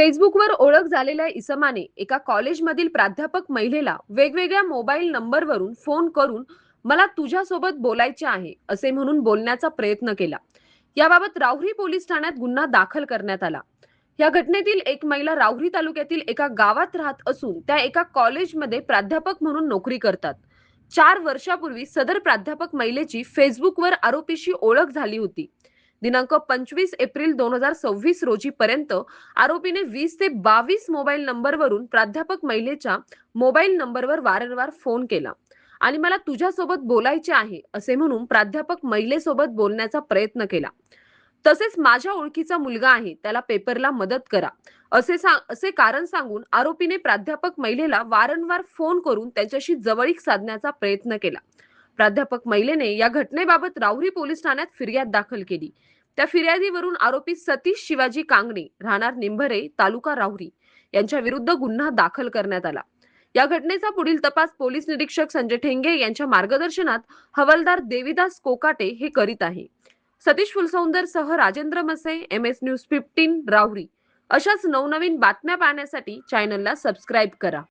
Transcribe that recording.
फेसबुकवर ओळख झालेल्या इसमाने एका कॉलेजमधील प्राध्यापक महिलेला वेगवेगळ्या मोबाईल नंबरवरून फोन करून मला तुझ्यासोबत बोलायचे आहे असे म्हणून बोलण्याचा प्रयत्न केला. याबाबत राहुरी पोलीस ठाण्यात गुन्हा दाखल करण्यात आला. या घटनेतील एक महिला राहुरी तालुक्यातील एका गावात राहत असून त्या एका कॉलेजमध्ये प्राध्यापक म्हणून नोकरी करतात. 4 वर्षापूर्वी सदर प्राध्यापक महिलेची फेसबुकवर आरोपीशी ओळख झाली होती. दिनांक 25 एप्रिल 2026 रोजी पर्यंत आरोपीने 20 ते 22 मोबाईल नंबरवरून प्राध्यापक महिलेच्या मोबाईल नंबरवर वारंवार फोन केला आणि मला तुझ्यासोबत बोलायचे आहे असे म्हणून प्राध्यापक महिलेसोबत बोलण्याचा प्रयत्न केला. तसेच माझ्या ओळखीचा मुलगा आहे, त्याला पेपरला मदत करा असे कारण सांगून आरोपीने प्राध्यापक महिलेला वारंवार फोन करून त्यांच्याशी जवळीक साधण्याचा प्रयत्न केला. प्राध्यापक महिलेने या घटनेबाबत राहुरी पोलीस ठाण्यात फिर्याद दाखल केली. त्या फिर्यादीवरून आरोपी सतीश शिवाजी कांगणे राहणार निंभरे तालुका राहुरी यांच्या विरुद्ध गुन्हा दाखल करण्यात आला. या घटनेचा पुढील तपास पोलीस निरीक्षक संजय ठेंगे यांच्या मार्गदर्शनात हवालदार देविदास कोकाटे हे करीत आहे. सतीश फुलसौंदर सह राजेंद्र मसे, MS न्यूज 15 राहुरी. अशाच नवनवीन बातम्या पाहण्यासाठी चॅनलला सबस्क्राईब करा.